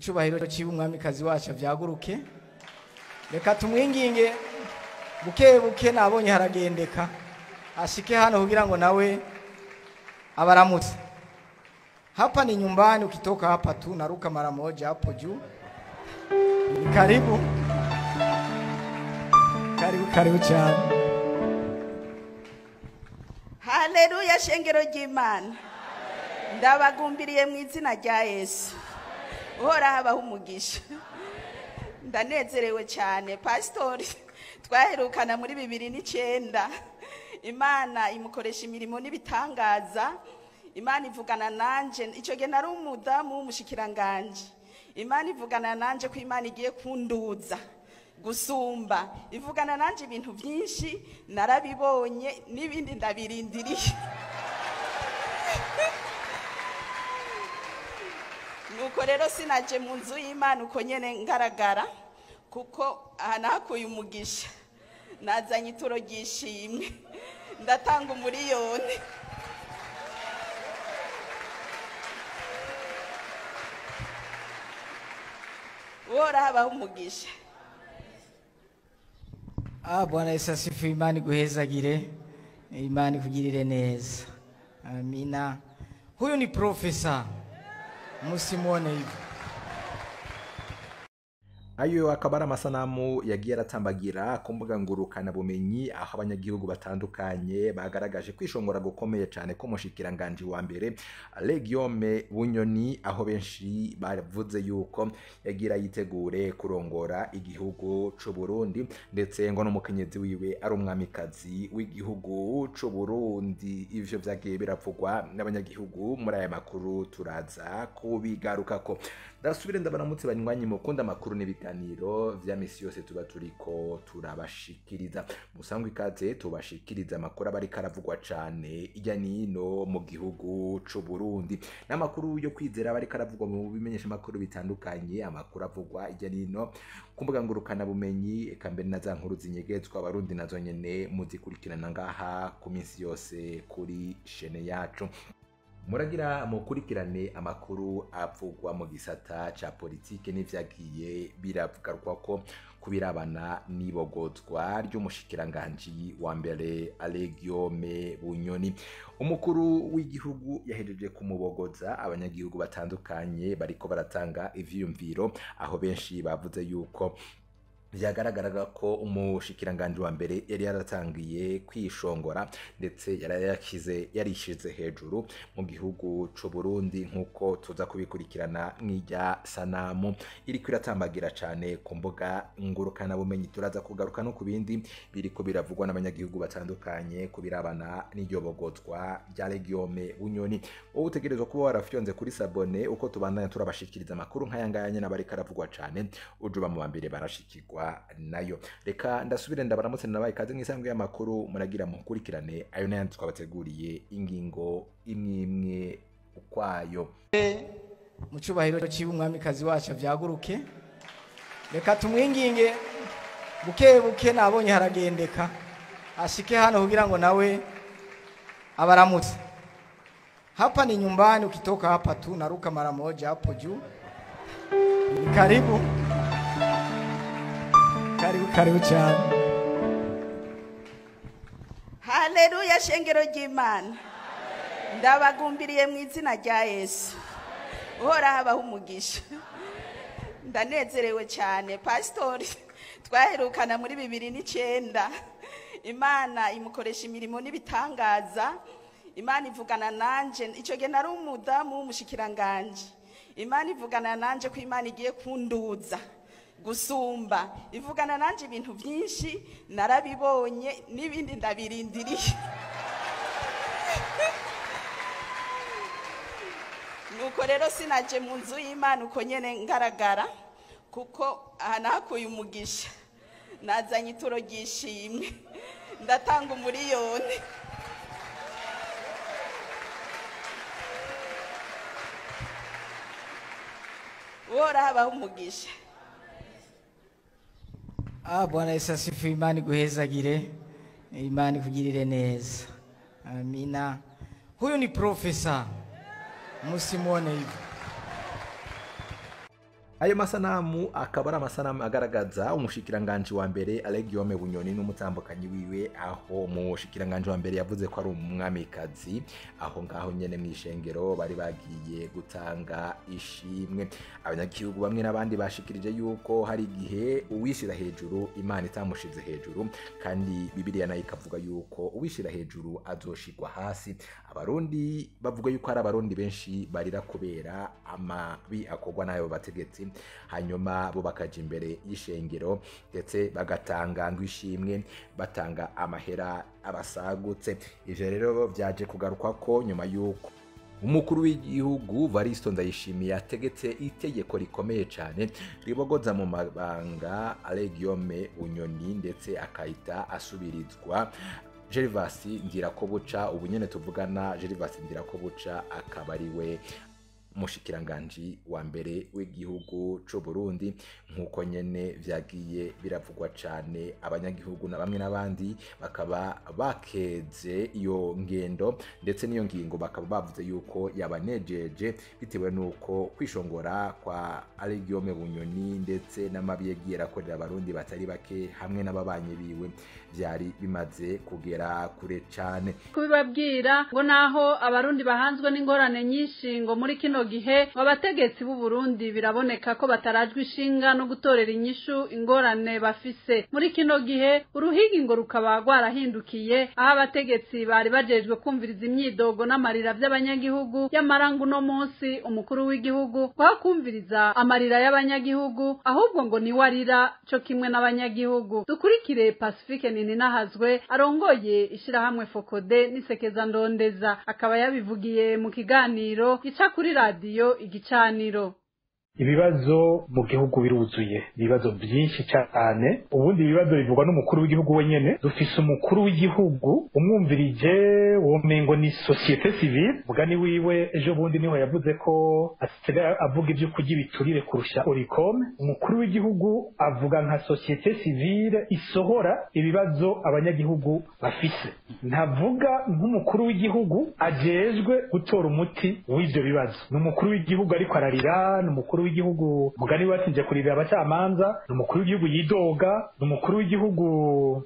cyubahiro cy'iwe umwamikazi wacu avyaguruke. Reka tumwinginge buke buke, nabonye haragendeka ashike hano kugira ngo nawe abaramutse. Hapa ni nyumbani, ukitoka hapa tu naruka mara moja hapo juu. Karibu. Karibu cyane. Haleluya, shengero ry'Imana. Ndabagumbiriye mu izina rya Yesu. Uhora habaho umugisha. Ndanezerewe cyane. Pastori twaherukana muri 2009. Imana imukoresha imirimo n'ibitangaza. Imana ivugana nanje, icyo gihe nari umudamu w'umushikiranganje. Imana ivugana nanje ko Imana igiye kunduza gusumba. Ivugana nanje ibintu byinshi narabibonye n'ibindi ndabirindiriye. Nuko rero sinaje mu nzu y'Imana uko nyene ngaragara, kuko nakuye umugisha. Nazanye ituro ry'ishimwe, ndatanga umuriyoni. Uhora habaho umugisha. Bwana Yesu asifiwe. Imana iguhezagire, Imana ikugirire neza. Amina. Huyu ni profesa, musimone hivi. Ayo akaba ari amasanamu yagiye aratambagira ku mbuga ngurukana bumenyi, aho abanyagihugu batandukanye bagaragaje kwishongora gukomeye cyane ko mushikiranganje wa mbere Legiome Bunyoni, aho benshi bavuze yuko yagira yitegure kurongora igihugu c'u Burundi, ndetse ngo n'umukenyezi wiwe ari umwamikazi w'igihugu c'u Burundi. Ivyo vyagiye biravugwa n'abanyagihugu. Muri aya makuru turaza kubigarukako. Ndasubire ndabaramutse banywanyi mukunda amakuru n'ibiganiro vya misi yose tuba turiko turabashikiriza. Musangwe ikaze tubashikiriza amakuru abari karavugwa cane ijya nino mu gihugu c'u Burundi. N'amakuru yo kwizera abari karavugwa mu bimenyesha makuru bitandukanye, amakuru avugwa ijya nino kumbuga ngurukana bumenyi, eka mbere na za nkuru zinyegezwa abarundi nazo nyene muzikurikirana ngaha ku minsi yose kuri chaîne yacu. Muragira mukurikirane amakuru avugwa mu gisata ca politike n'ivyagiye biravugarwa ko kubirabana n'ibogozwa ry'umushikiranganje wa mbere Legiome Bunyoni. Umukuru w'igihugu yahejeje kumubogoza abanyagihugu batandukanye bariko baratanga ivyiyumviro, aho benshi bavuze yuko vyagaragaraga ko umushikiranganje wa mbere yari yaratangiye kwishongora, ndetse yarishize hejuru mu gihugu c'u Burundi, nkuko tuza kubikurikirana mw'ijya sanamu iriko iratambagira cane ku mbuga ngurukana bumenyi. Turaza kugaruka no ku bindi biriko biravugwa n'abanyagihugu batandukanye kubirabana n'iryo bogozwa rya Legiome Bunyoni. Wowe utegerezwa kuba warafyonze kuri sabone uko tubandanya turabashikiriza amakuru nk'ayangaya nyene abari karavugwa cane, ujuba mu bambere barashikirwa nayo. Reka ndasubire ndabaramutse nabaye kaze nk'isanzwe y'amakuru. Muragira mukurikirane ayo n'ayandi twabateguriye ingingo imwe ukwayo. Mu cyubahiro cy'iwe umwamikazi wacu avyaguruke. Reka tumwinginge buke buke, nabonye haragendeka ashike hano kugira ngo nawe abaramutse. Hapa ni nyumbani, ukitoka hapa tu naruka mara moja hapo juu. Karibu. Karibu cyane. Haleluya, shengero ry'Imana. Ndabagumbiriye mu izina rya Yesu. Uhora habaho umugisha. Ndanezerewe cyane. Pastori twaherukana muri 2009. Imana imukoresha imirimo n'ibitangaza. Imana ivugana nanje, icyo gihe nari umudamu w'umushikiranganje. Imana ivugana nanje ko Imana igiye kunduza gusumba. Ivugana nanje ibintu byinshi narabibonye n'ibindi ndabirindiriye. Nuko rero sinaje mu nzu y'Imana uko nyene ngaragara, kuko nakuye umugisha. Nazanye ituro ry'ishimwe, ndatanga umuriyoni. Uhora habaho umugisha. Bwana Yesu asifiwe. Imana iguhezagire, Imana ikugirire neza. Amina. Huyu ni profesa, musimone hivi. ayo masanamu akaba ari amasanamu agaragaza umushikiranganje wa mbere Guillaume Bunyoni n'umutambukanyi wiwe, aho umushikiranganje wa mbere yavuze ko ari umwamikazi, aho ngaho nyene mw'ishengero bari bagiye gutanga ishimwe. Abanyagihugu bamwe n'abandi bashikirije yuko hari igihe uwishira hejuru Imana itamushize hejuru, kandi Bibiliya nayo ikavuga yuko uwishira hejuru azoshigwa hasi. Abarundi bavuga yuko hari abarundi benshi barira kubera amabi akorwa n'ayo bategetsi, hanyuma bo bakaja imbere y'ishengero ndetse bagatanga ngwishimwe, batanga amahera abasagutse. Ivyo rero vyaje kugaruka ko nyuma yuko umukuru w'igihugu Varisto Ndayishimiye ategetse itegeko rikomeye cyane ribogoza mu mabanga Guillaume Bunyoni, ndetse akahita asubirizwa Gervas Ndirakobuca. Ubu nyene tuvugana Gervas Ndirakobuca akaba ari we mushikiranganje wa mbere w'igihugu c'u Burundi. Nkuko nyene vyagiye biravugwa cane, abanyagihugu na bamwe n'abandi bakaba bakeze iyo ngendo, ndetse niyo ngingo bakaba bavuze yuko yabanejeje bitewe nuko kwishongora kwa Guillaume Bunyoni ndetse n'amabi yagiye akorera abarundi batari bake hamwe n'ababanyi biwe vyari bimaze kugera kure cane. Kubibabwira ngo naho abarundi bahanzwe n'ingorane nyinshi ngo muri kino gihe abategetsi b'u Burundi biraboneka ko batarajwe ishinga no gutorera inyishu ingorane bafise. Muri kino gihe uruhigi ngo rukaba rwarahindukiye, aho abategetsi bari bajejwe kumviriza imyidogo n'amarira by'abanyagihugu, y'amarangu no munsi umukuru w'igihugu bakumviriza amarira y'abanyagihugu, ahubwo ngo ni warira cyo kimwe n'abanyagihugu. Dukurikire Pacifique Ninahazwe arongoye ishirahamwe Fokode n'isekeza ndondeza, akaba yabivugiye mu kiganiro gica kuri radio Igicaniro. Ibibazo mu gihugu biruzuye, ibibazo byinshi cyane. Ubundi ibibazo bivugwa n'umukuru w'igihugu wenyene. Dufise umukuru w'igihugu umwumvirije womengo ni societe civile, mugani wiwe ejo bundi niho yavuze ko asigaye avuga ibyo kugira biturire kurusha Oricom. Umukuru w'igihugu avuga nka societe civile isohora ibibazo abanyagihugu bafise, ntavuga nk'umukuru w'igihugu ajejwe gutora umuti w'ivyo bibazo. N'umukuru w'igihugu ariko ararira, n'umukuru w'igihugu mugani watinje kurira abacamanza, n'umukuru w'igihugu yidoga, n'umukuru w'igihugu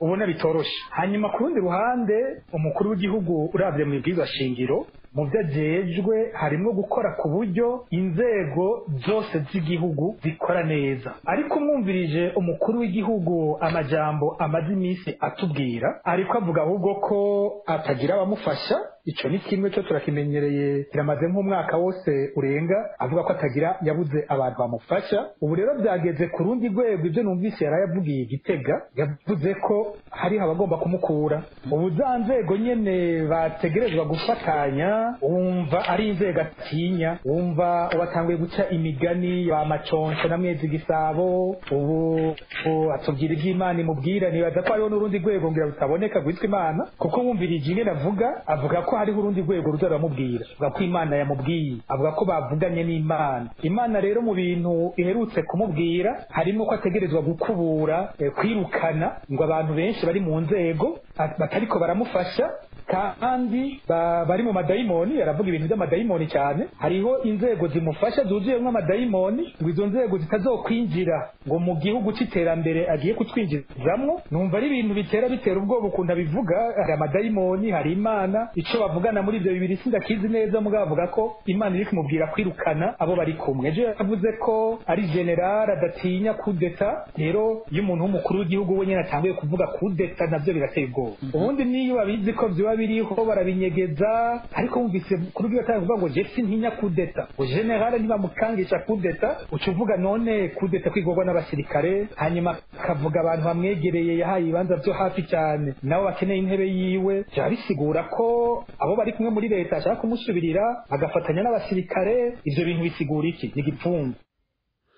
ubona bitoroshe. Hanyuma ku rundi ruhande umukuru w'igihugu uravye mu bwiza shingiro mu vyajejwe harimo gukora ku buryo inzego zose z'igihugu zikora neza. Ariko umwumvirije umukuru w'igihugu amajambo amaze iminsi atubwira, ariko avuga ahubwo ko atagira abamufasha. Ico ni kimwe cyo turakimenyereye, kiramaze nk'umwaka wose urenga avuga ko atagira, yabuze abantu bamufasha. Ubu rero byageze ku rundi rwego, ibyo numvise yarayavugiye Igitega, yavuze ko hari abagomba kumukura. Ubu za nzego nyene bategerezwa gufatanya, wumva ari inzego atinya, wumva watanguye guca imigani ya Maconco na Mwezi Gisabo. Ubu atubwira iby'Imana imubwira, nibaza ko hariho n'urundi rwego ngira rutaboneka rwitwa Imana, kuko wumvirije ingene avuga ko hariho urundi rwego ruzaramubwira, avuga ko Imana yamubwiye, avuga ko bavuganye n'Imana. Imana rero mu bintu iherutse kumubwira harimo ko ategerezwa gukubura, kwirukana ngo abantu benshi bari mu nzego batariko baramufasha kandi bari mu madayimoni. Yaravuga ibintu by'amadayimoni cyane. Hariho inzego zimufasha zuzuyemwo amadayimoni, ngo izo nzego zitazokwinjira ngo mu gihugu c'iterambere agiye kutwinjizamwo. Numva ari ibintu bitera ubwoba ukuntu abivuga. Hari amadayimoni, hari Imana. Ico bavugana muri ivyo bibiri sindakizi neza, mugabo avuga ko Imana iri kumubwira kwirukana abo bari kumwe. Ejo yavuze ko ari general adatinya kudeta. Rero iyo umuntu w'umukuru w'igihugu wenyine atanguye kuvuga kudeta, navyo birateye ubwoba. Ubundi niyo babizi ko vyoba biriho barabinyegeza, ariko wumvise kuri byo atavuga ngo je sintinya kudeta, ngo general ntibamukangisha kudeta. Ucuvuga none kudeta kwigorwa n'abasirikare, hanyuma akavuga abantu bamwegereye yahaye ibibanza vyo hafi cyane, nabo bakeneye intebe yiwe. Vya bisigura ko abo bari kumwe muri leta ashaka kumusubirira agafatanya n'abasirikare. Ivyo bintu bisigura iki? Ni igipfungu.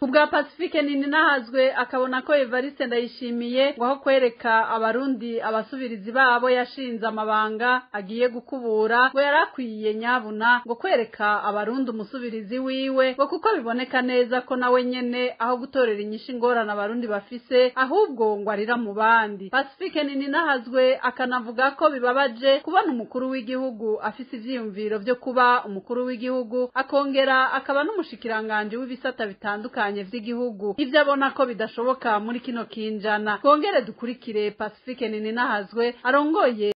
Kubwa Pacifique Ninahazwe akabona ko Evariste Ndayishimiye ngo aho kwereka abarundi abasubirizi babo yashinze amabanga agiye gukubura, ngo yarakwiye nyabuna ngo kwereka abarundi umusubirizi wiwe, ngo kuko biboneka neza ko nawe nyene aho gutorera inyishu ingorane abarundi bafise, ahubwo ngo arira mu bandi. Pacifique Ninahazwe akanavuga ko bibabaje kubona umukuru w'igihugu afise ivyiyumviro byo kuba umukuru w'igihugu, akongera akaba n'umushikiranganje w'ibisata bitandukanye bitandukanye vy'igihugu ivyo abona ko bidashoboka muri kino kinjana. Twongere dukurikire Pacifique Nininahazwe arongoye